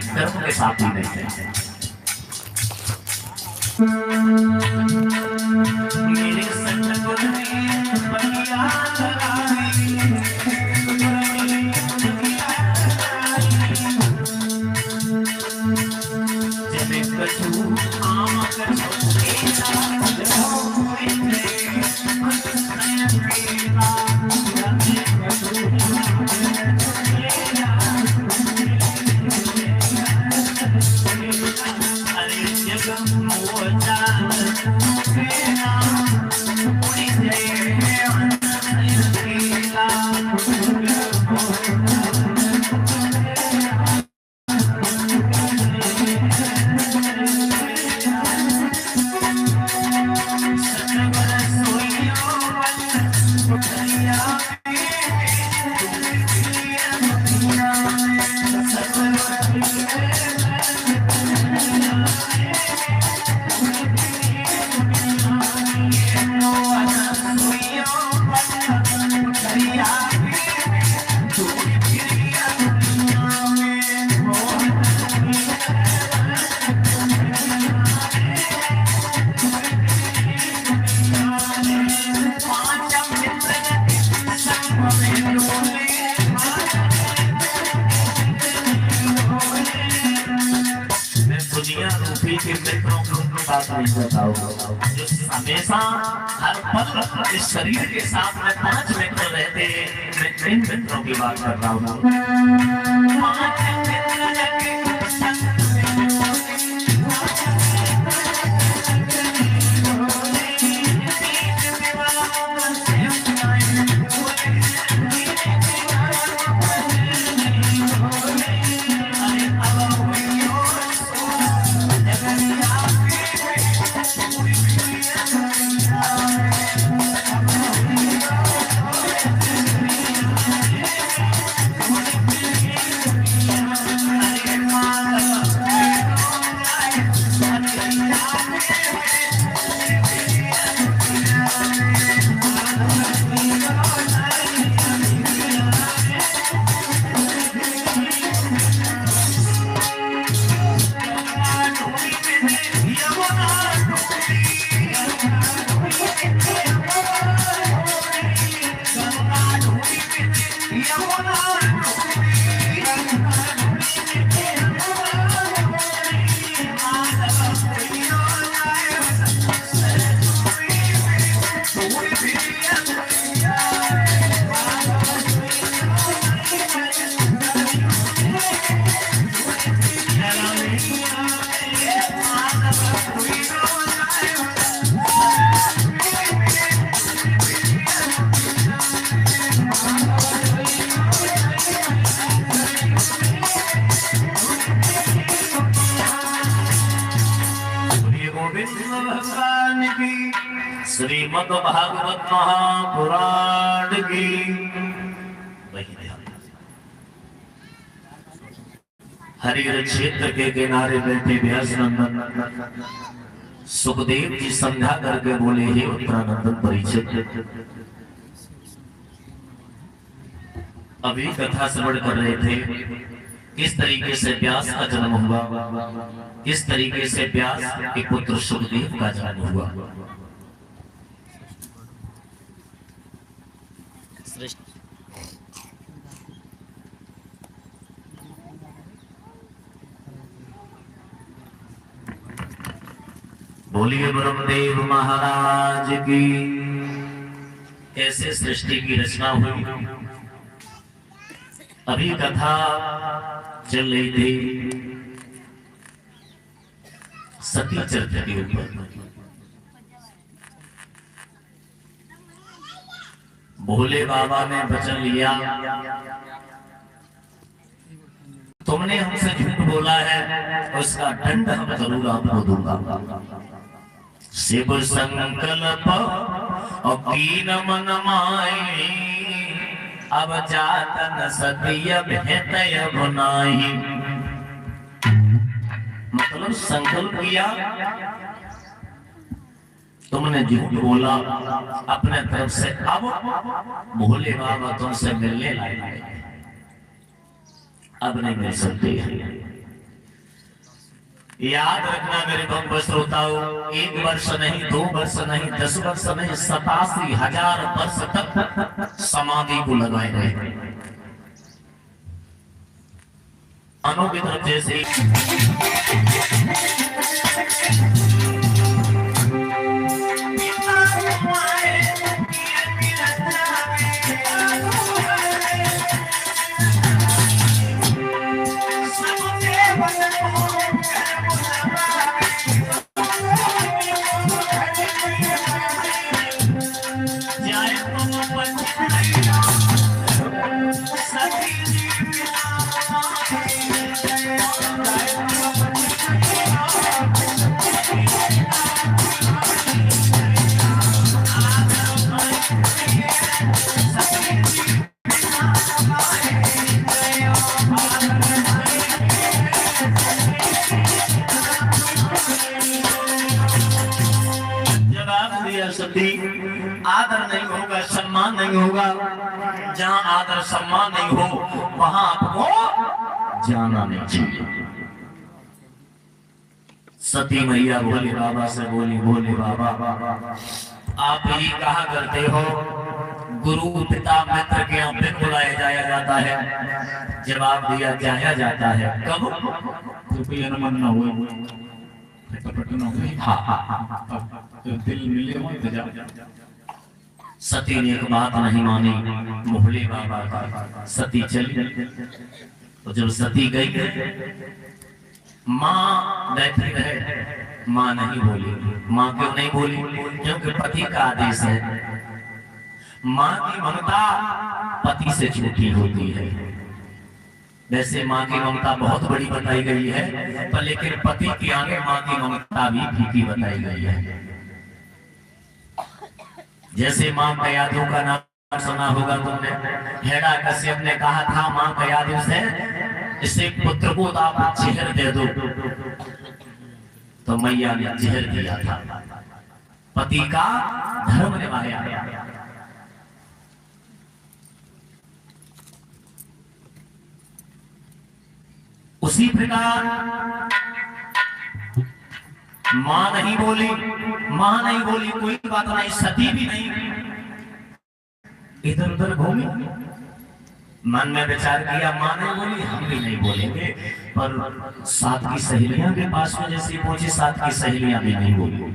कर्म के साथ ही नहीं थे। मेरे सतगुरु ने बलिया कराई, जब कछु आम कछु जो हमेशा हर पल इस शरीर के साथ में 5 मित्र रहते, मैं 3 मित्रों की बात कर रहा हूँ। 5 मित्र श्रीमद् भागवत महापुराण की हरिहर क्षेत्र के किनारे बैठे व्यास नंदन सुखदेव जी संध्या करके बोले, हे उत्तरानंदन परीक्षित, अभी कथा श्रवण कर रहे थे किस तरीके से व्यास का जन्म हुआ, किस तरीके से व्यास के पुत्र सुखदेव का जन्म हुआ। बोलिए ब्रह्मदेव महाराज की। कैसे सृष्टि की रचना हुई, अभी कथा चल रही थी सती चरित्र के ऊपर। भोले बाबा ने वचन लिया, तुमने हमसे झूठ बोला है, उसका दंड हम जरूर आपको दूंगा। शिव संकल्प और कीन मन माई, अब जातन सत्य भेतय भुनाई। मतलब संकल्प किया, तुमने झूठ बोला अपने तरफ से, अब भोले बाबा तुमसे मिलने लाए, अब नहीं मिल सकते। याद रखना मेरे भक्त श्रोताओं, 1 वर्ष नहीं, 2 वर्ष नहीं, 10 वर्ष नहीं, 87,000 वर्ष तक समाधि को लगाए रहे। अनुविद्र जैसे आदर नहीं होगा, सम्मान नहीं होगा। जहां आदर सम्मान नहीं हो वहां आपको जाना नहीं चाहिए। सती मैया भोले बाबा से बोली, भोले बाबा आप ही कहा करते हो गुरु पिता मित्र के यहाँ बिन बुलाए जाया जाता है। जवाब दिया जाया जाता है। कब? कोई अनुमान न हुए, दिल मिले। सती ने एक बात नहीं मानी, भोले बाबा का। सती चली, तो जब सती गई, माँ बैठी रहे, माँ नहीं बोली। माँ क्यों नहीं बोली? क्योंकि पति का आदेश है। माँ की ममता पति से छोटी होती है। वैसे माँ की ममता बहुत बड़ी बताई गई है, पर लेकिन पति के आगे माँ की ममता भी फीकी बताई गई है। जैसे माँ कयाधु का नाम सुना होगा तुमने। हिरण्यकश्यप ने कहा था माँ कयाधु से, इसे पुत्र को आप जहर दे दो, तो मैया ने जहर दिया था। पति का धर्म निभाया। उसी प्रकार मां नहीं बोली, मां नहीं बोली, कोई बात नहीं। सती भी नहीं, इधर उधर घूमी, मन में विचार किया मां नहीं बोली, हम भी नहीं बोलेंगे। पर साथ की सहेलियां के पास में जैसे पहुंची, साथ की सहेलियां भी नहीं बोली,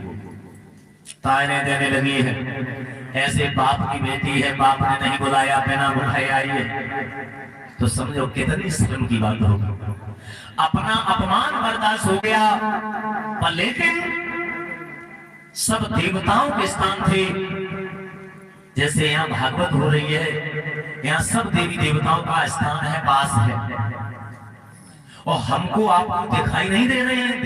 ताने देने लगी है। ऐसे बाप की बेटी है, बाप ने नहीं बुलाया, बिना बुलाए आई है, तो समझो कितनी शर्म की बात होगी। अपना अपमान बर्दाश्त हो गया, पर लेकिन सब देवताओं के स्थान थे। जैसे यहाँ भागवत हो रही है, यहाँ सब देवी देवताओं का स्थान है, पास है, और हमको आपको दिखाई नहीं दे रहे हैं।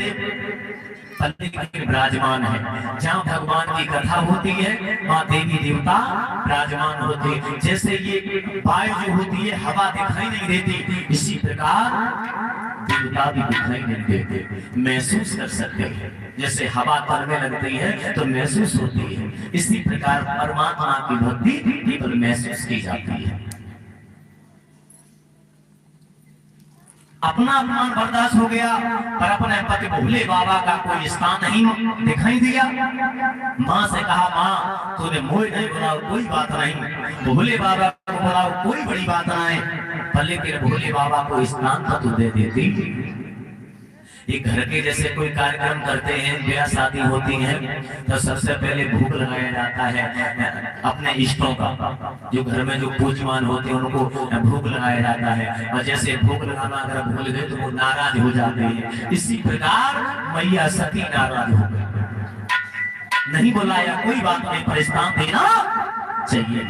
देव विराजमान है। जहाँ भगवान की कथा होती है वहाँ देवी देवता विराजमान होते हैं। जैसे ये वायु जो होती है हवा दिखाई नहीं देती, इसी प्रकार देवता भी दिखाई नहीं देते, महसूस कर सकते हैं। जैसे हवा तन में लगती है तो महसूस होती है, इसी प्रकार परमात्मा की भक्ति केवल महसूस की जाती है। अपना अपमान बर्दाश्त हो गया, पर अपने पति भोले बाबा का कोई स्थान नहीं दिखाई दिया। माँ से कहा माँ तूने मोह नहीं बुलाओ, कोई बात नहीं, भोले बाबा को बुलाओ, कोई बड़ी बात नहीं, पर लेकिन भोले बाबा को स्थान तो तू दे देती। ये घर के जैसे कोई कार्यक्रम करते हैं, ब्याह शादी होती है, तो सबसे पहले भोग लगाया जाता है अपने इष्टों का। जो घर में जो पूजमान होते हैं उनको भोग लगाया जाता है, और जैसे भोग लगाना अगर भूल गए तो वो नाराज हो जाते हैं। इसी प्रकार मैया सती नाराज हो गई, नहीं बुलाया, कोई बात नहीं, परिस्तान देना चाहिए।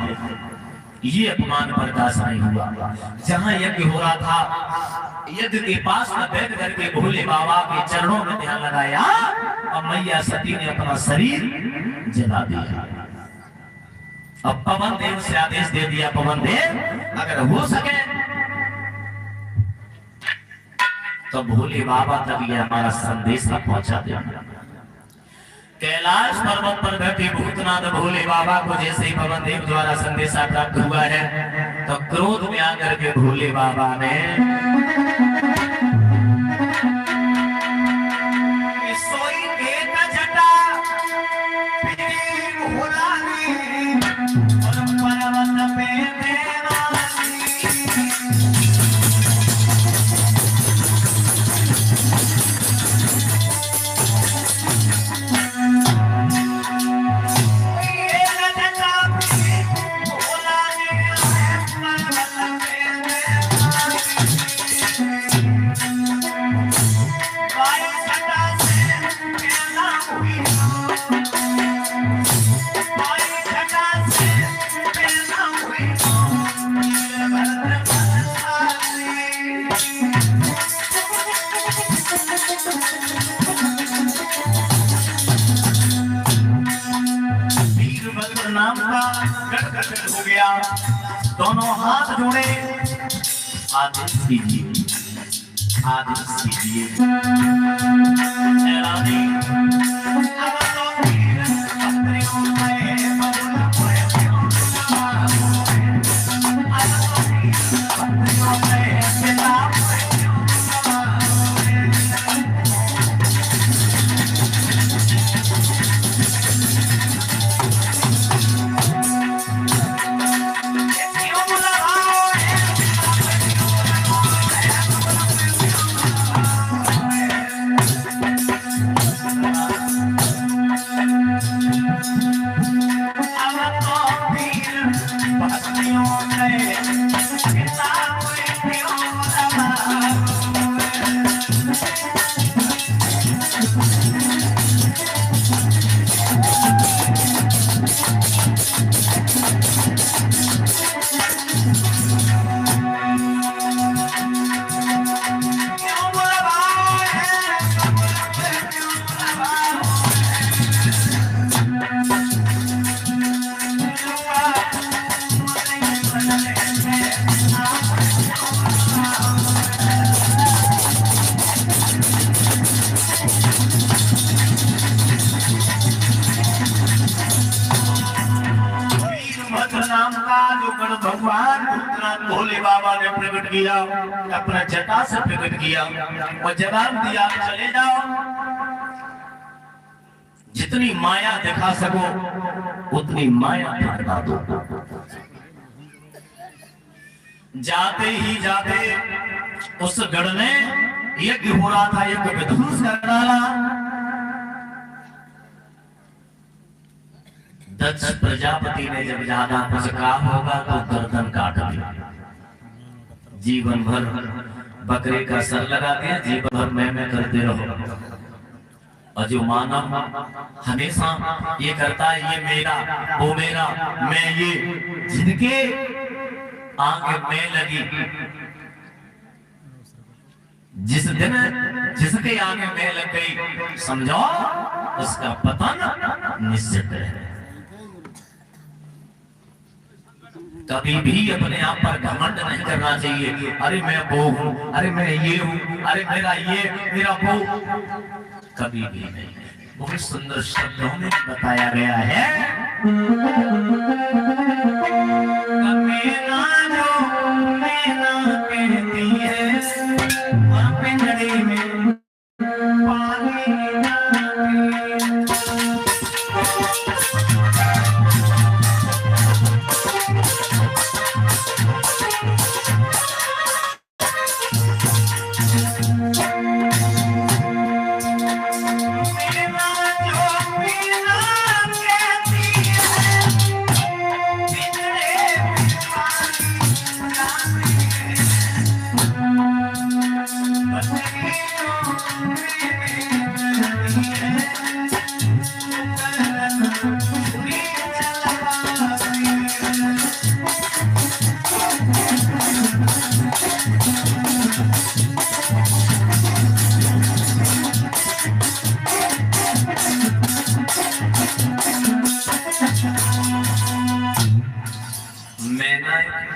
ये अपमान बर्दाश्त नहीं हुआ। जहां यज्ञ हो रहा था, यज्ञ के पास में बैठ करके भोले बाबा के चरणों में ध्यान लगाया, और मैया सती ने अपना शरीर जला दिया। अब पवन देव से आदेश दे दिया, पवन देव अगर हो सके तो भोले बाबा तक ये हमारा संदेश पहुंचा देना। कैलाश पर्वत पर बैठे भूतनाथ भोले बाबा को जैसे ही पवन देव द्वारा संदेशा प्राप्त हुआ है, तो क्रोध में आकर के भोले बाबा ने प्रकट हो गया, दोनों हाथ जोड़े, आदेश कीजिए, आदेश कीजिए। रानी भगवान भोले बाबा ने प्रकट किया, अपना जटा से प्रकट किया और जवाब दिया, चले जाओ, जितनी माया दिखा सको उतनी माया दिखा दो। जाते ही जाते उस गढ़ ने यज्ञ हो रहा था, यज्ञ विध्वंस कर डाला। दक्ष प्रजापति ने जब ज्यादा कुछ कहा होगा तो गर्दन काट दिया। जीवन भर बकरे का सर लगा दिया, जीवन भर मैं करते रहो। और जो मानव हमेशा ये करता है, ये मेरा, वो मेरा, मैं ये, जिनके आगे में लगी, जिस दिन जिसके आगे में लग गई, समझो उसका पतन निश्चित है। कभी भी अपने आप पर घमंड नहीं करना चाहिए, अरे मैं वो हूँ, अरे मैं ये हूँ, अरे मेरा ये, मेरा वो, कभी भी नहीं। बहुत सुंदर शब्दों में बताया गया है, मेरा जो मेरा कहती है और पिंजरे में पानी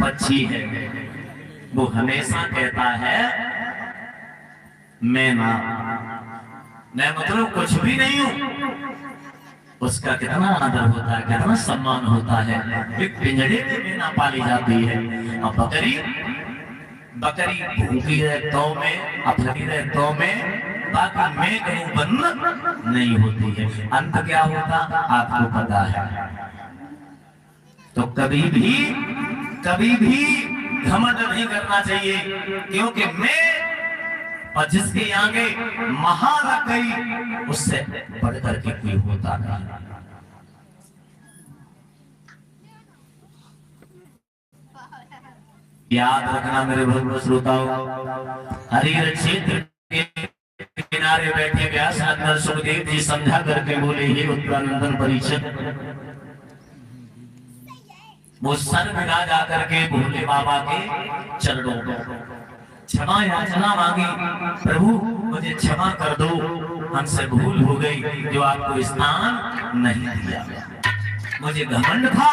पक्षी है, वो हमेशा कहता है मैं मतलब कुछ भी नहीं हूं। उसका कितना आदर होता है, कितना सम्मान होता है। एक पिंजरे में मैना पाली जाती है और बकरी भूखी रहे तो में, अपनी रहे तो में, बाकी मैं कहूं बंद नहीं होती है। अंत क्या होता आपको पता है। तो कभी भी घमंड नहीं करना चाहिए, क्योंकि मैं और जिसके आगे महा लग गई उससे बढ़कर के कोई होता नहीं। याद रखना मेरे भक्त श्रोताओं, हरिहर क्षेत्र के किनारे बैठे व्यास नंदन सुखदेव जी समझा करके बोले, हे उत्तरानंदन परीक्षित, वो सर मिला जाकर के भोले बाबा के चरणों में क्षमा याचना मांगी, प्रभु मुझे क्षमा कर दो, हमसे भूल हो गई जो आपको स्थान नहीं दिया। मुझे घमंड था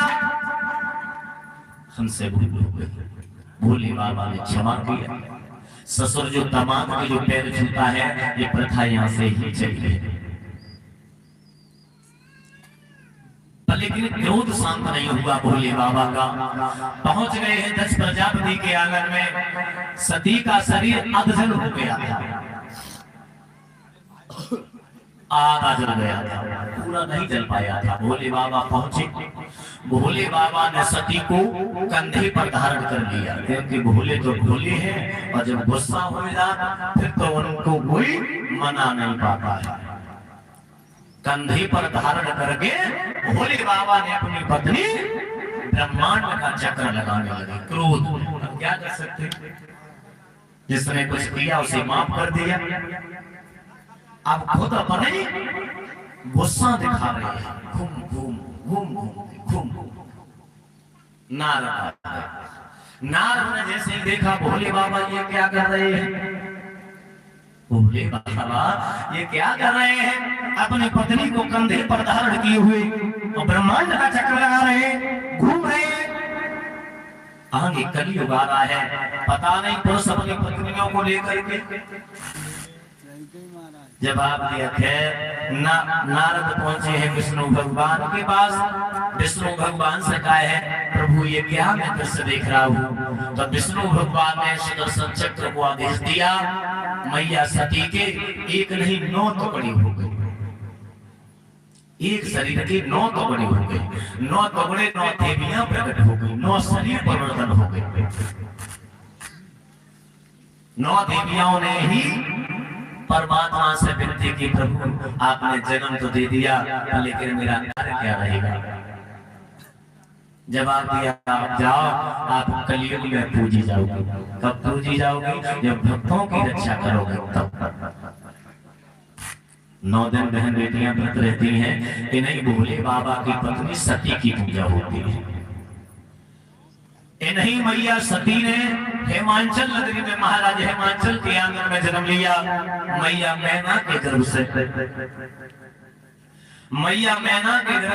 हमसे भूल हो गई। भोले बाबा ने क्षमा किया। ससुर जो दामाद के जो पैर छूता है, ये प्रथा यहाँ से ही चली है। लेकिन क्रोध शांत नहीं हुआ भोले बाबा का। पहुंच गए हैं दक्ष प्रजापति के आंगन में। सती का शरीर अधजल हो गया था, आधा जल गया था, पूरा नहीं जल पाया था। भोले बाबा पहुंचे। भोले बाबा ने सती को कंधे पर धारण कर लिया, क्योंकि भोले तो भोले हैं और जब गुस्सा हो जाता फिर तो उनको कोई मना नहीं पाता है। कंधे पर धारण करके भोले बाबा ने अपनी पत्नी ब्रह्मांड का चक्र लगाने लगे। क्रोध, हम क्या कर सकते, जिसने कुछ किया उसे माफ कर दिया। अब खुद अपने गुस्सा दिखा रहे हैं। घूम घूम घूम घूम घूम नारद ने जैसे ही देखा भोले बाबा ये क्या कर रहे हैं, भोले बाबा ये क्या कर रहे हैं, अपनी पत्नी को कंधे पर धारण किए हुए और ब्रह्मांड का चक्र लगा रहे हैं, घूम रहे हैं। आगे कलयुग आ रहा है, पता नहीं पुरुष अपनी पत्नियों को लेकर के जवाब दिया। खैर नारद पहुंचे हैं विष्णु भगवान के पास। विष्णु भगवान से कहा है, प्रभु ये क्या मैं दृश्य देख रहा हूँ। तो विष्णु भगवान ने सुदर्शन चक्र को आदेश दिया। मैया सती के एक नहीं 9 टुकड़े हो गए। एक शरीर के 9 टुकड़े हो गए। 9 टुकड़े 9 देवियां प्रकट हो गई, 9 शरीर परिवर्तन हो गए। 9 देवियों ने ही परमात्मा से विनती की, प्रभु आपने जन्म तो दे दिया, लेकिन मेरा कार्य क्या रहेगा। जवाब दिया, आप जाओ, आप कलयुग में पूजी जाओगे। कब पूजी जाओगे, जब भक्तों की रक्षा करोगे तब। 9 दिन बहन बेटियां व्रत रहती हैं कि नहीं भोले बाबा की पत्नी सती की पूजा होती है। इन्हीं मैया सती ने हेमांचल नगरी में महाराज हेमांचल के आंगन में जन्म लिया। मैया मैना के गर्भ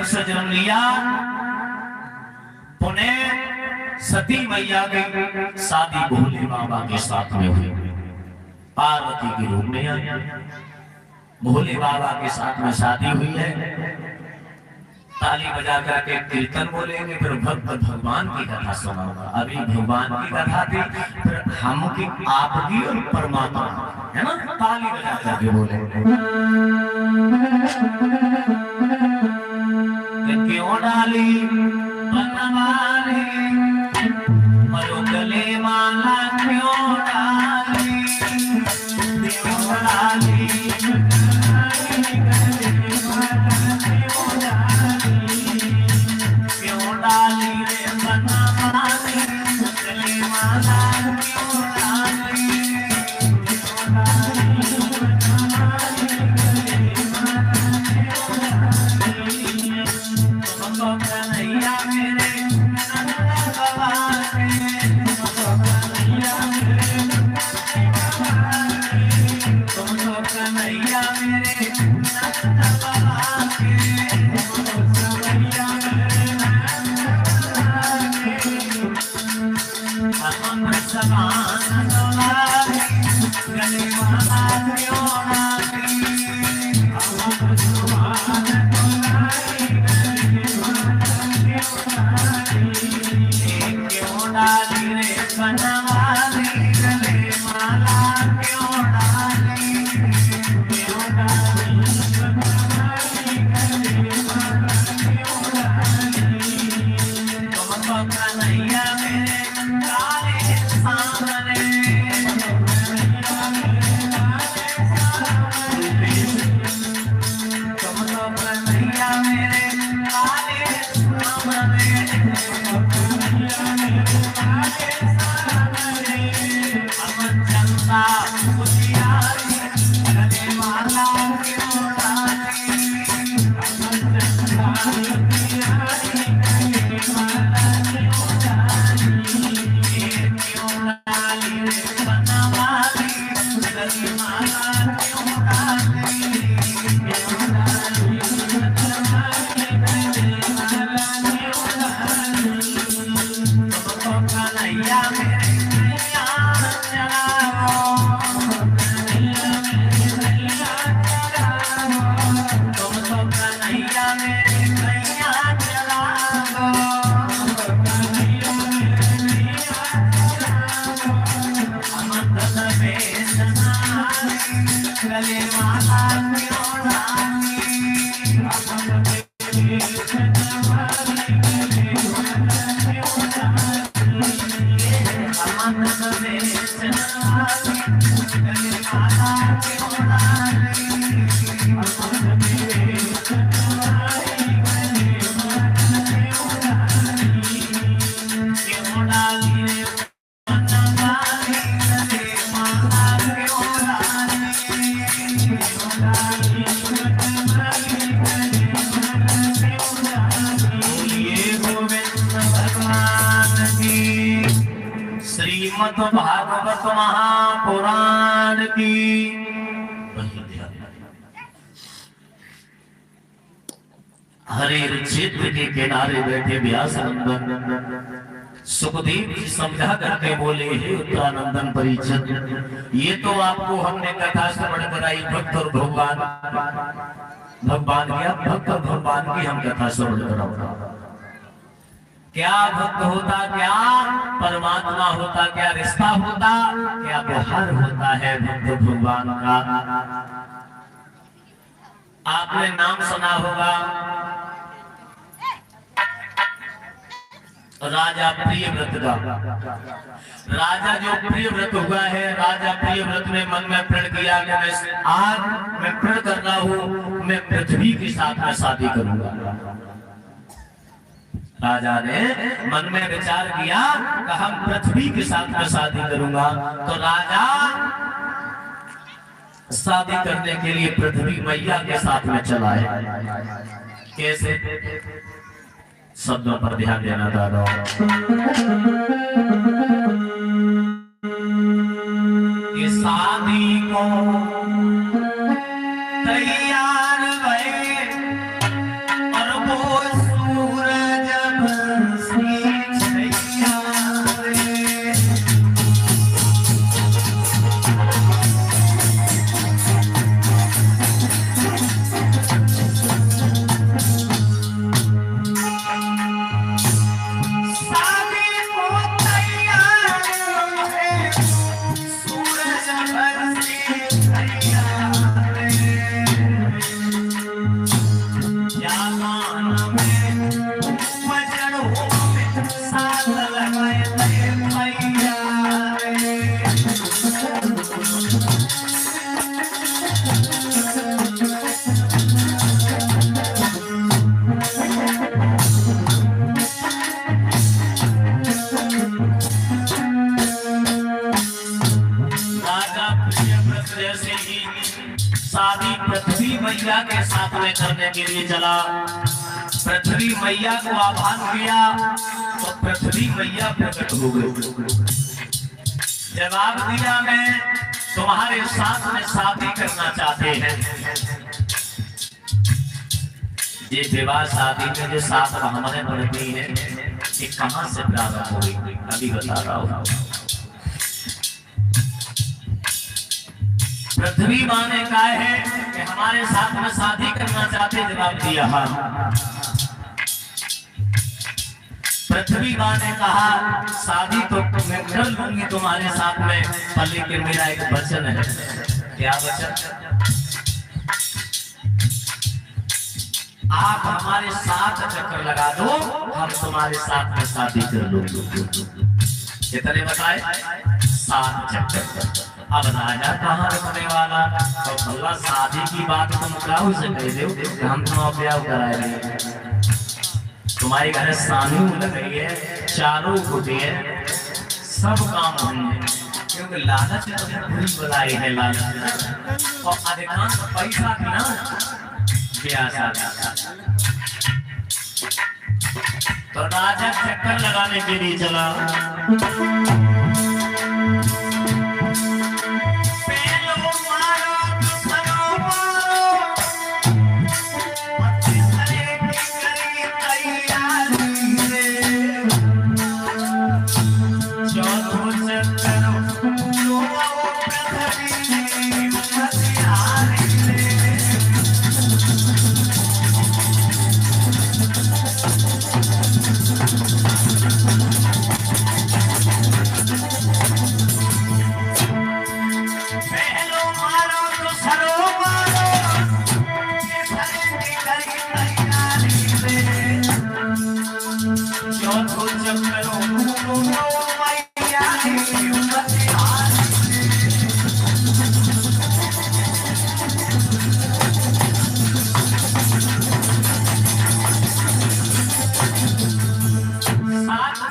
से जन्म लिया। पुनः सती मैया की शादी भोले बाबा के साथ में हुई। पार्वती के रूप में आई, भोले बाबा के साथ में शादी हुई है। ताली बजा करके कीर्तन बोलेंगे, फिर भक्त भगवान की कथा सुनाऊंगा। अभी भगवान की कथा थी, फिर हम की आपकी और परमात्मा है ना, ताली बजा करके बोलेंगे। क्यों डाली बनवाली मरुगले माला, क्यों डाली क्यों डाली गले माला क्यों डाली श्रीमद् भागवत महापुराण की। हरे क्षेत्र के किनारे बैठे व्यास नंदन सुखदेव जी समझा करके बोले, हे उत्तरानंदन परीक्षित, ये तो आपको हमने कथा श्रवण कराई भक्त और भगवान क्या भक्त और भगवान की हम कथा श्रवण कराओ। क्या भक्त होता, क्या परमात्मा होता, क्या रिश्ता होता, क्या व्यवहार होता है भक्त भगवान का। आपने नाम सुना होगा राजा प्रियव्रत का। राजा जो प्रियव्रत हुआ है, राजा प्रियव्रत ने मन में प्रण किया कि मैं प्रण कर रहा हूं, मैं पृथ्वी के साथ में शादी करूंगा। राजा ने मन में विचार किया कि हम पृथ्वी के साथ में शादी करूंगा। तो राजा शादी करने के लिए पृथ्वी मैया के साथ में चला है। कैसे? शब्दों पर ध्यान देना दादा। ये शादी को तैयार भये और वो सूरज मैया के साथ में करने के लिए चला। पृथ्वी मैया को आह्वान किया तो पृथ्वी मैया प्रकट हो गई। जवाब दिया, मैं तुम्हारे साथ में शादी करना चाहते हैं। ये विवाह शादी में जो 7 भावनाएं पड़ती है, ये कहां से प्रारंभ हुई अभी बता रहा हूं। पृथ्वी माँ ने कहा है कि हमारे साथ में शादी करना चाहते। जवाब दिया हाँ। पृथ्वी माँ ने कहा शादी तो मैं कर लूंगी तुम्हारे साथ में, पर लेकिन मेरा एक वचन है। क्या वचन? आप हमारे साथ चक्कर लगा दो, हम तुम्हारे साथ में शादी कर लूंगी। कितने बताए? 7 चक्कर। अब राजा कहाँ रखने वाला? तो भला शादी की बात तुम कराओ से कह दो, हम तुम ब्याह कराएंगे। तुम्हारे घर शादी लग रही है, चारों कुटी है, सब काम होंगे, क्योंकि लालच बुरी बुलाई है लालच। और अधिकांश पैसा भी ना ब्याह शादी। तो राजा चक्कर लगाने के लिए चला।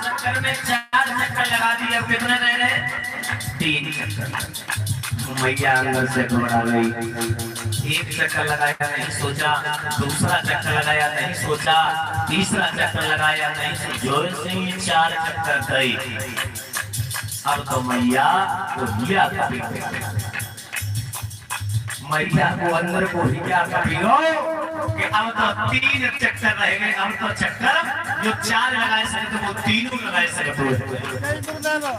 चक्कर में 4 चक्कर लगा दिए, अब कितने रह गए? 3 चक्कर। मैया अंदर से घबरा गई। 1 चक्कर लगाया नहीं सोचा, दूसरा चक्कर लगाया नहीं सोचा, तीसरा चक्कर लगाया नहीं, जो से ही 4 चक्कर गई। अब तो मैया को हिया कभी मैया को अंदर को हिया कभी कि अब तो 3 चक्कर रह गए। अब तो चक्कर जो 4 लगाए सकते वो तीनों लगाए सकते।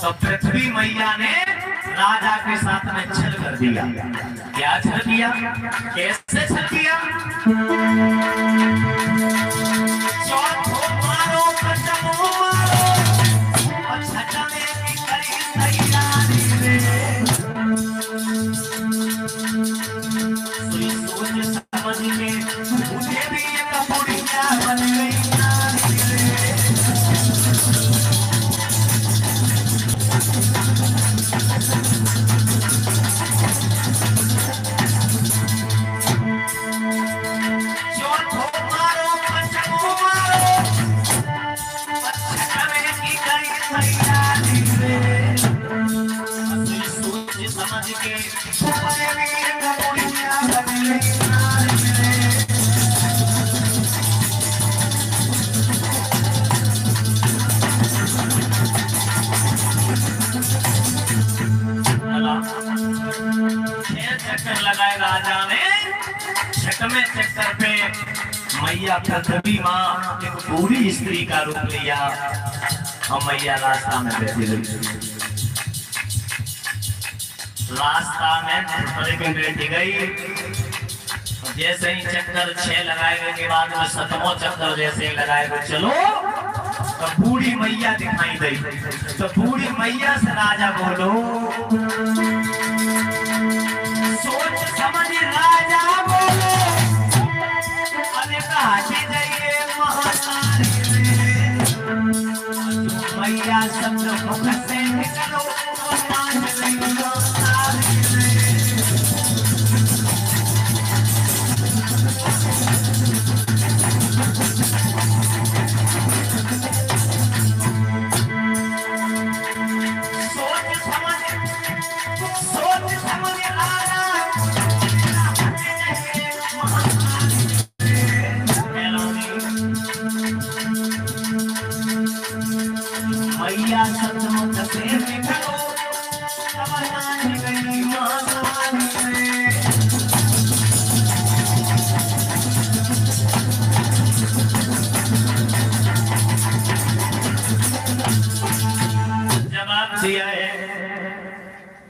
तो पृथ्वी मैया ने राजा के साथ में छल कर दिया। क्या छल किया? कैसे छल किया? चौथो मारो पंचमो मारो और छठवें की करी तैयारी रे। सोच समझ के मुझे भी एक बुढ़िया बन गई। चक्कर लगाए राजा ने। 6वें चक्कर पे मैया पृथ्वी माँ एक पूरी स्त्री का रूप लिया और मैया रास्ता में बैठी रही। रास्ता में बैठी गई। जैसे ही चक्कर 6 लगाए के बाद में 7वां चक्कर जैसे ही लगाए गए चलो तो बूढ़ी मैया दिखाई दी। तो बूढ़ी मैया से राजा बोलो, सोच समझ राजा बोलो, अरे कहा जाइए महारानी मैया सब लोग से निकलो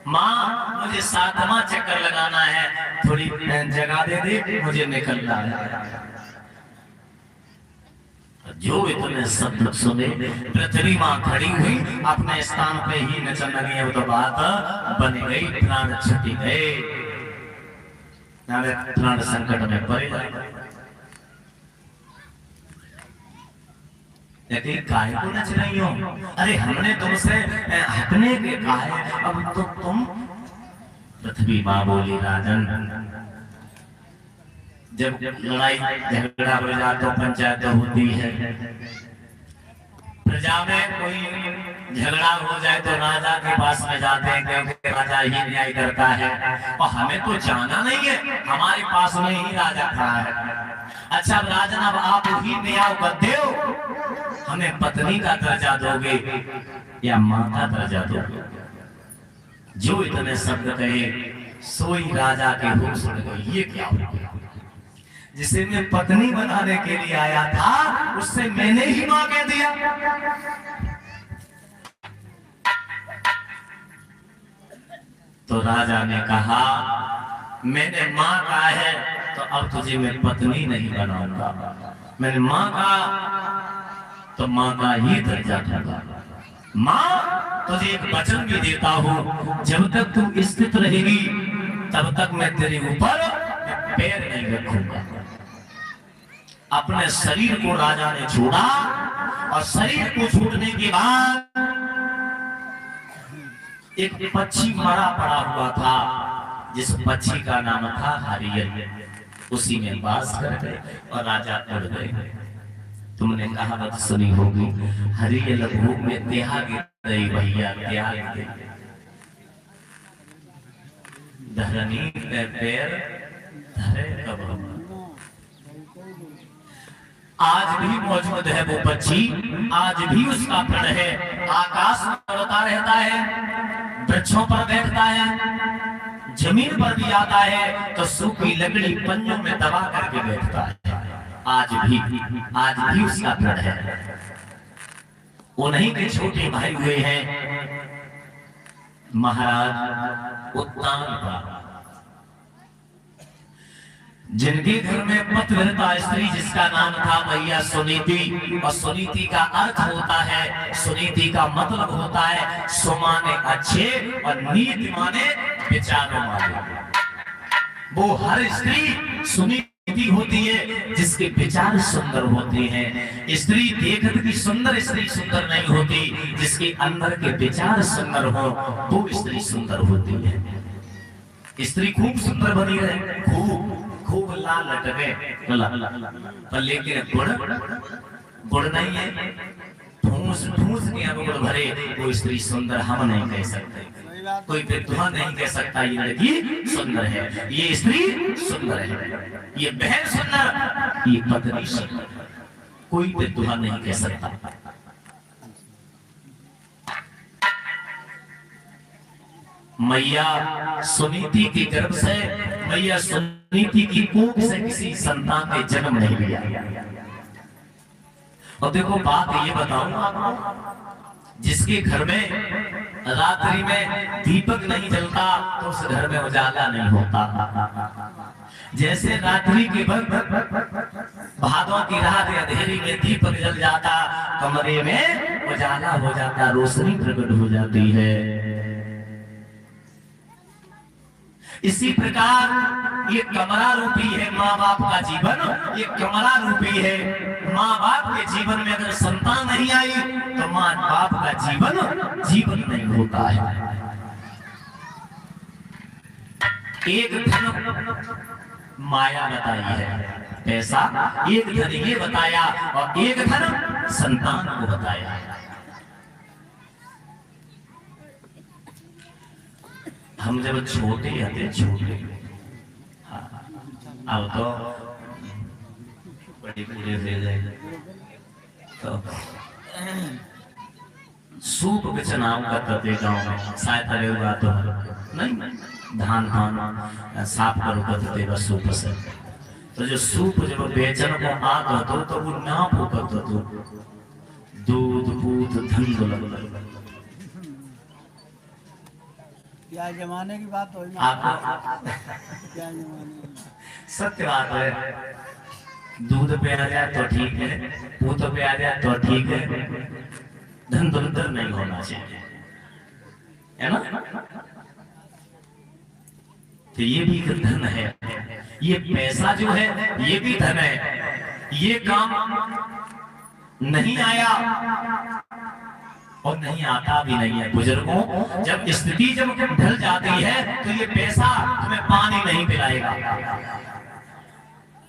माँ मुझे 7वां चक्कर लगाना है, थोड़ी जगह दे दे, मुझे निकलना है। जो इतने शब्द सुने पृथ्वी माँ खड़ी हुई अपने स्थान पे ही नचन लगी। अब तो बात बन गई, प्राण छटी गए, प्राण संकट में पड़े। काय को नच रही हो? अरे हमने तुमसे हटने के कहा है, अब तो तुम। पृथ्वी माँ बोली, राजन जब लड़ाई झगड़ा हो जाए तो पंचायत होती है। प्रजा में कोई झगड़ा हो जाए तो राजा के पास में जाते हैं क्योंकि राजा ही न्याय करता है और हमें तो जाना नहीं है, हमारे पास में ही राजा खड़ा है। अच्छा राजन, अब आप ही न्याय करते हो, हमें पत्नी का दर्जा दोगे या मां का दर्जा दोगे? जो इतने शब्द कहे सोई राजा के मुंह सुन गई। ये क्या हो? जिसे मैं पत्नी बनाने के लिए आया था उससे मैंने ही मां कह दिया। तो राजा ने कहा, मैंने मां कहा है तो अब तुझे मैं पत्नी नहीं बनाऊंगा। मैंने मां कहा तो मां का ही दर्जा ठहरा। मां तुझे एक वचन भी देता हूं, जब तक तू स्थित रहेगी तब तक मैं तेरे ऊपर पैर नहीं रखूंगा। अपने शरीर को राजा ने छोड़ा और शरीर को छोड़ने के बाद एक पक्षी मरा पड़ा हुआ था, जिस पक्षी का नाम था हरियल, उसी में वास कर गए और राजा उड़ गए। तुमने कहावत सुनी होगी, हरियल भूमि में त्याग गई भैया, त्याग गई। धरनी पे पैर धरे कब। आज भी मौजूद है वो पक्षी, आज भी उसका प्रण है। आकाश में उड़ता रहता है, वृक्षों पर बैठता है, जमीन पर भी आता है तो सूखी लकड़ी पंजों में दबा करके बैठता है। आज भी उसका प्रण है। उन्हीं के छोटे भाई हुए हैं महाराज उत्तान का, जिनके घर में पतिव्रता स्त्री जिसका नाम था मैया सुनीति। और सुनीति का अर्थ होता है, सुनीति का मतलब होता है सुमाने अच्छे और नीति माने विचारों वाले। वो हर स्त्री सुनीति होती है जिसके विचार सुंदर होते हैं। स्त्री देखत की सुंदर स्त्री सुंदर नहीं होती, जिसके अंदर के विचार सुंदर हो वो स्त्री सुंदर होती है। स्त्री खूब सुंदर बनी रहे, खूब लाल लटके, पर लेकिन गुड़ नहीं है, ठूस के अंगूर भरे वो स्त्री सुंदर हम नहीं कह सकते। कोई विद्वान नहीं कह सकता ये लड़की सुंदर है, ये स्त्री सुंदर है, ये बहन सुंदर, ये पत्नी सुंदर, कोई विद्वान नहीं कह सकता। मैया सुनीति के गर्भ से, मैया सुनीति की कोख से किसी संतान ने जन्म नहीं लिया। और देखो बात ये बताऊं आपको, जिसके घर में रात्रि में दीपक नहीं जलता तो उस घर में उजाला नहीं होता। जैसे रात्रि के वक्त भादों की रात अंधेरी में दीपक जल जाता, कमरे में उजाला हो जाता, रोशनी प्रकट हो जाती है। इसी प्रकार ये कमरा रूपी है माँ बाप का जीवन, ये कमरा रूपी है। माँ बाप के जीवन में अगर संतान नहीं आई तो माँ बाप का जीवन नहीं होता है। एक धन माया बताई है, पैसा, एक धन ये बताया और एक धन संतान को बताया। हम जब छोटे थे, अब तो बड़े पूरे हो गए, तो सूप के चुनाव करते गाँव में, शायद अरे हुआ तो नहीं, धान साफ करो करते बस सूप से। तो जो सूप जब बेचन को आता तो वो नाप करते तो दूध पूत धन क्या जमाने की बात हो, क्या जमाने सत्य बात है। दूध पे आ जाए तो ठीक है, पूत पे आ जाए तो ठीक है, धन धुरंधर नहीं होना चाहिए, है ना। तो ये भी धन है, ये पैसा जो है ये भी धन है। ये काम नहीं आया और नहीं आता भी नहीं है। बुजुर्गों, जब स्थिति जब ढल जाती है तो ये पैसा तुम्हें पानी नहीं पिलाएगा,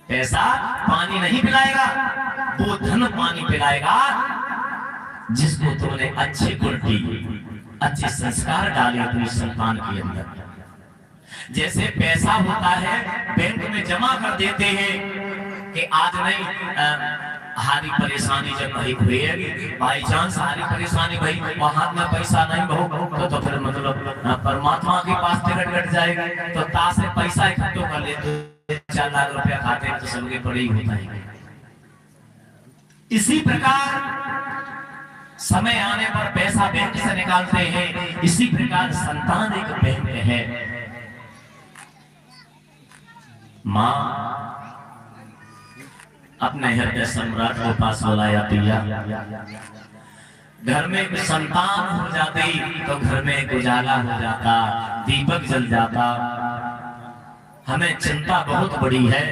पैसा पानी नहीं पिलाएगा, वो धन पानी पिलाएगा जिसको तुमने अच्छे गुण की, अच्छे संस्कार डाले अपनी संतान के अंदर। जैसे पैसा होता है बैंक में जमा कर देते हैं कि आज नहीं हारी परेशानी जब भाई हुएगी, बाई चांस हारी परेशानी भाई और हाथ में पैसा नहीं हो तो फिर मतलब परमात्मा के पास टिकट कट जाएगा। तो ताश से पैसा इकट्ठा कर लेते, 4 लाख रुपया खाते हैं तो सबके बड़े ही होता है। इसी प्रकार समय आने पर पैसा बैंक से निकालते हैं, इसी प्रकार संतान एक बैंक है। माँ अपने हृदय सम्राट को पास बुलाया, पिया घर में संतान हो जाती तो घर में उजाला हो जाता, दीपक जल जाता। हमें चिंता बहुत बड़ी है,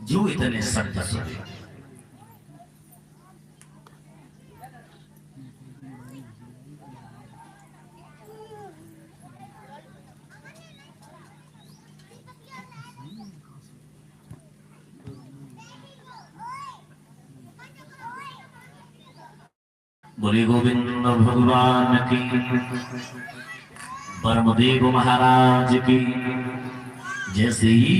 जो इतने शब्द सुने। बोले गोविंद भगवान की, परमदेव महाराज की। जैसे ही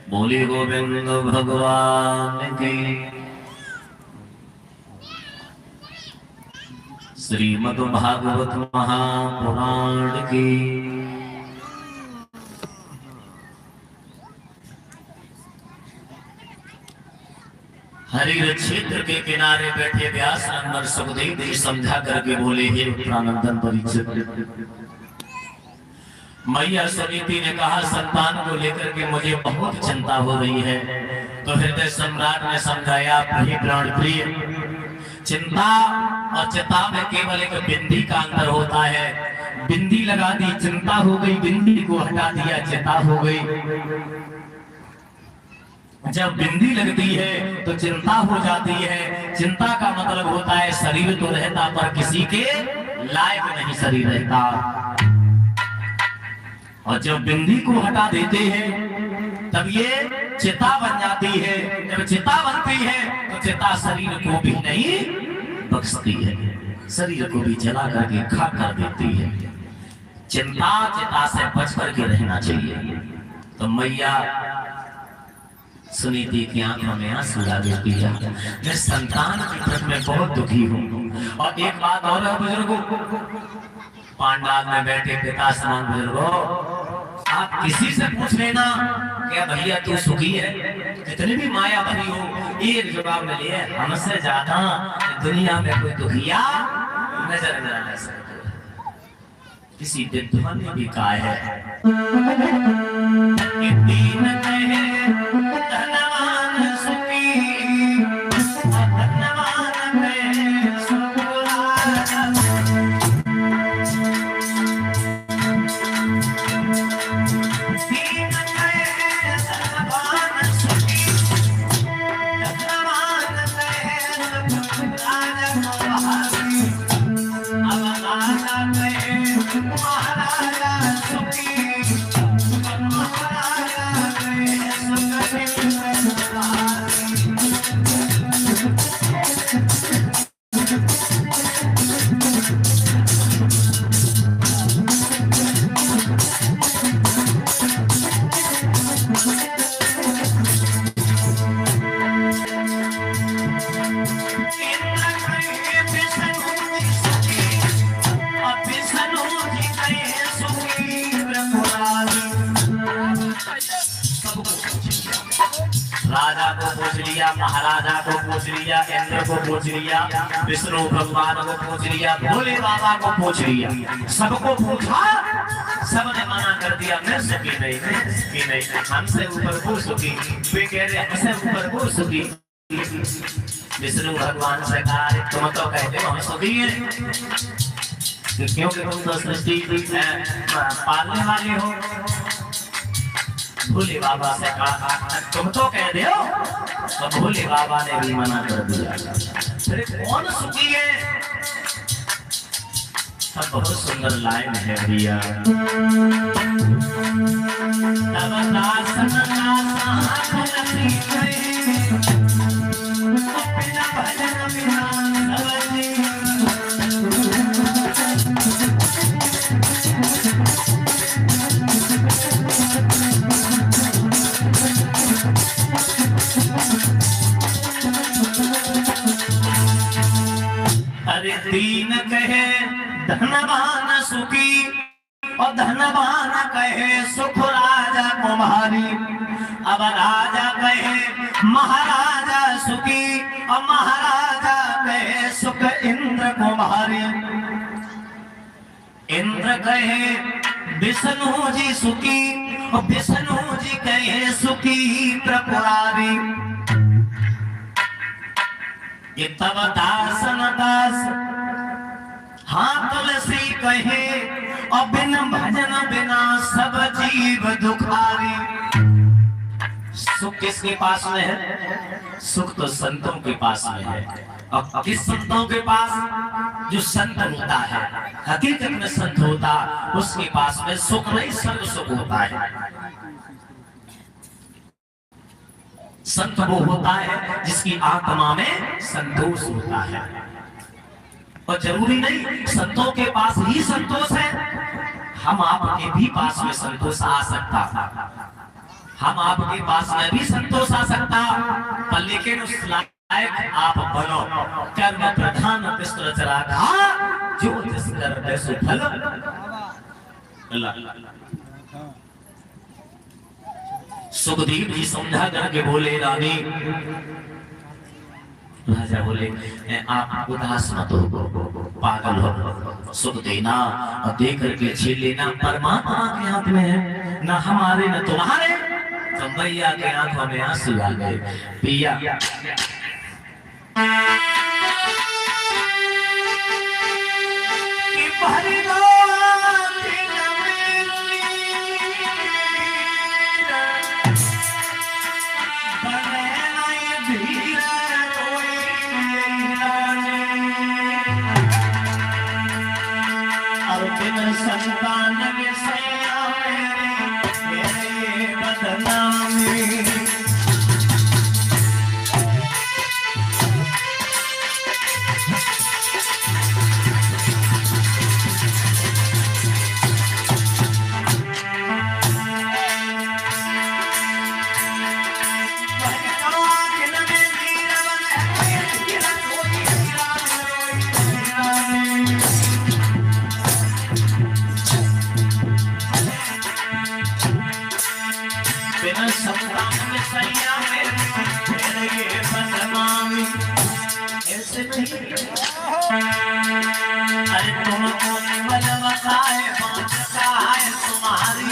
बोले गोविंद भगवान की, श्रीमद् भागवत महापुराण की। हरिहर क्षेत्र के किनारे बैठे व्यास नंबर सुखदेव जी समझा करके बोले, हे उत्तरानंदन परीक्षित, मैया समिति ने कहा संतान को लेकर के मुझे बहुत चिंता हो रही है। तो हृदय सम्राट ने समझाया, प्राण प्रिय, चिंता और चिता में केवल एक बिंदी का अंतर होता है। बिंदी लगा दी चिंता हो गई, बिंदी को हटा दिया चिता हो गई। जब बिंदी लगती है तो चिंता हो जाती है। चिंता का मतलब होता है शरीर तो रहता पर किसी के लायक नहीं शरीर रहता। और जब बिंदी को हटा देते हैं तब ये चिता बन जाती है। जब चिता बनती है तो चिता शरीर को भी नहीं बख्शती है, शरीर को भी जला करके खा कर देती है। चिंता चिता से बच करके रहना चाहिए। तो मैया सुनीति की आंखों में आंसू ला देती है। मैं संतान की तरफ में बहुत दुखी हूँ। और एक बात और है बुजुर्गों, पांडाल में बैठे पिता समान बुजुर्गों, आप किसी से पूछ लेना, क्या भैया तू सुखी है? कितनी भी माया भरी हो, एक जवाब मिले, हमसे ज्यादा दुनिया में कोई दुखिया नजर न आ सकता। किसी विद्वान ने भी कहा है, धनवान सुखी, धनवान में राजा को पूछ लिया, महाराजा को पूछ लिया, इंद्र को पूछ लिया, विष्णु भगवान को पूछ लिया, भोले बाबा को पूछ लिया, सबको पूछा, सबने मना कर दिया। मैं सुखी नहीं, मैं सुखी नहीं, हमसे ऊपर वो सुखी। वे कह रहे हमसे ऊपर वो सुखी। विष्णु भगवान से कहा, तुम तो कहते हो हम सुखी हैं, क्योंकि तुम तो सृष्टि पालने वाले हो। भोले बाबा से कहा, तुम तो कह दे हो, तो भोले बाबा ने भी मना कर दिया। फिर कौन सुखी है? सब बहुत सुंदर लाइन है भैया। भजन बिना अरे दीन कहे धनवान सुखी और धनवान कहे सुख राजा कुमारी। अब राजा कहे महाराजा सुखी और महाराजा कहे सुख इंद्र कुमारी। इंद्र कहे विष्णु जी सुखी और विष्णु जी कहे सुखी त्रिपुरारी। ये तब दास न दास हाँ तुलसी कहे और बिन भजन बिना सब जीव दुखारी। सुख किसके पास में है? सुख तो संतों के पास में है। अब किस संतों के पास? जो संत होता है, हकीकत में संत होता, उसके पास में सुख नहीं सर्व सुख होता है। संत वो होता है जिसकी आत्मा में संतोष होता है। और जरूरी नहीं संतों के पास ही संतोष है, हम आपके भी पास में संतोष आ सकता था। हम आपके पास में भी संतोष आ सकता, पर लेकिन उस लायक आप बनो। कर्म प्रधान कृष्ण चला जो जिस कर वैसो फल। सुखदेव जी समझा करके बोले रानी, राजा बोले आप उदास मत हो, पागल हो, सुख देना और दे करके छीन लेना परमात्मा के हाथ में है, न हमारे न तुम्हारे। कन्हैया के आंखों में आंसू आ गए। पिया संतान के सैया मेरे बदनामी। अरे तुमको निवल बताए बांधता है तुम्हारी।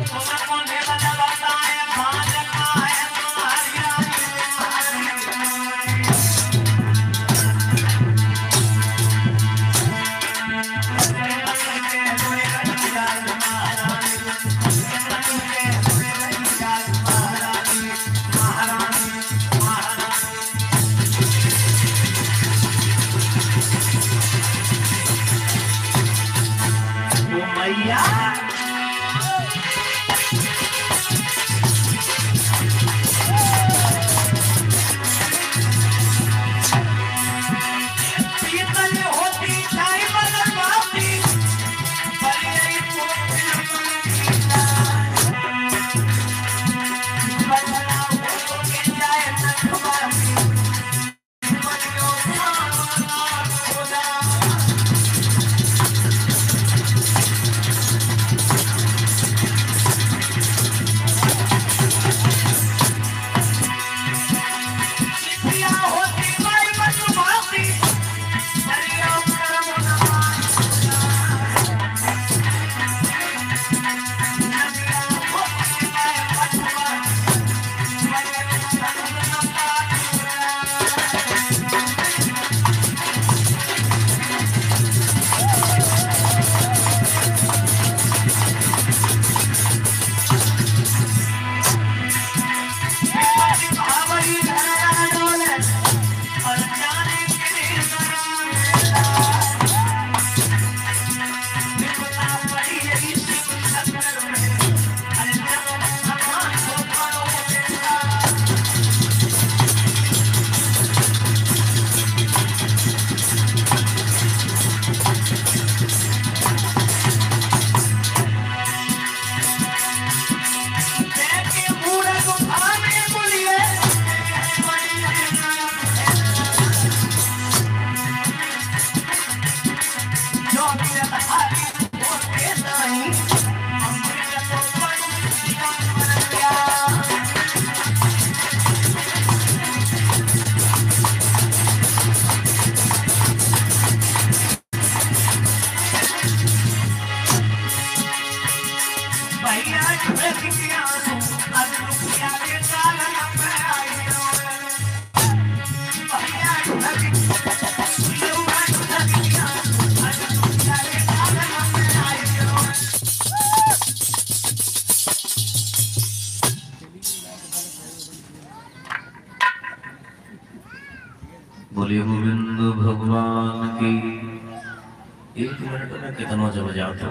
तुमको निवल बताए बांधता है बोलिए गोविंद भगवान की। 1 मिनट में कितना जब जाता।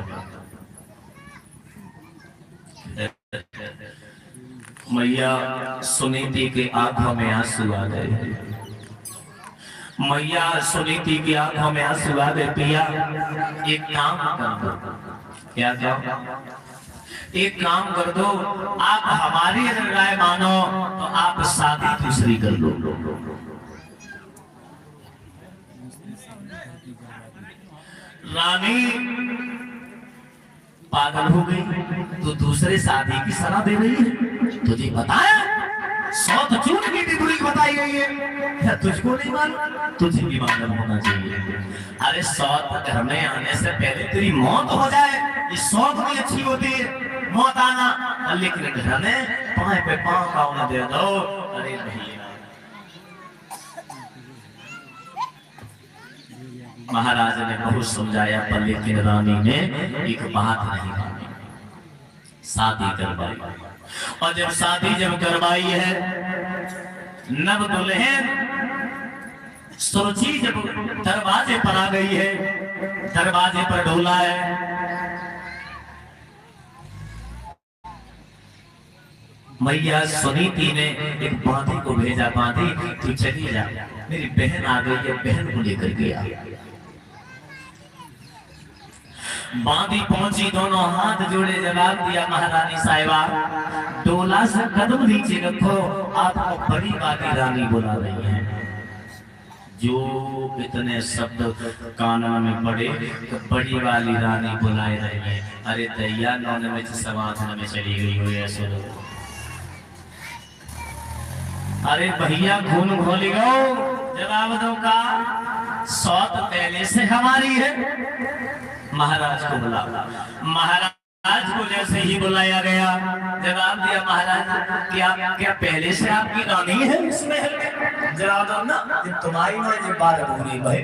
मैया सुनीति के आंखों में आंसू आ गए। मैया सुनीति की आंखों में आंसू आ गए। पिया एक काम कर दो। क्या एक काम कर दो, आप हमारी अगर राय मानो तो आप शादी दूसरी कर लो। रानी पागल हो गई तो दूसरे शादी की सलाह दे रही है। तुझे बताया 100 चून की टिप्पणी बताई गई है, क्या तुझको नहीं मालूम? तुझे भी मालूम होना चाहिए। अरे 100 घर में आने से पहले तेरी मौत हो जाए, ये 100 भी अच्छी होती है मौत आना, लेकिन घर में पाए पे पांव का दे दो। अरे भैया महाराज ने बहुत समझाया पर लेकिन रानी ने एक बात नहीं मानी, शादी करवाई। और जब शादी करवाई है, नव दुल्हन सोची जब दरवाजे पर आ गई है, दरवाजे पर ढोला है। मैया सुनीति ने एक बांधी को भेजा, बांधी तू चली जा, मेरी बहन आ गई है, बहन को लेकर गया। बांधी पहुंची, दोनों हाथ जोड़े जवाब दिया, महारानी साहिबा डोला से कदम नीचे रखो, आपको बड़ी वाली रानी बुला रही है। जो इतने शब्द कानों में पड़े तो बड़ी वाली रानी बुलाए रही है। अरे दैया नौन में समाधान में चली गई हो ऐसे। अरे भैया खून घोली गो, जवाब दो का 100 पहले से हमारी है। महाराज को बुला, महाराज को जैसे ही बुलाया गया, जवाब दिया महाराज क्या क्या पहले से आपकी रानी है इस महल में? जवाब दो ना, तुम्हारी ना ये बात पूरी भाई।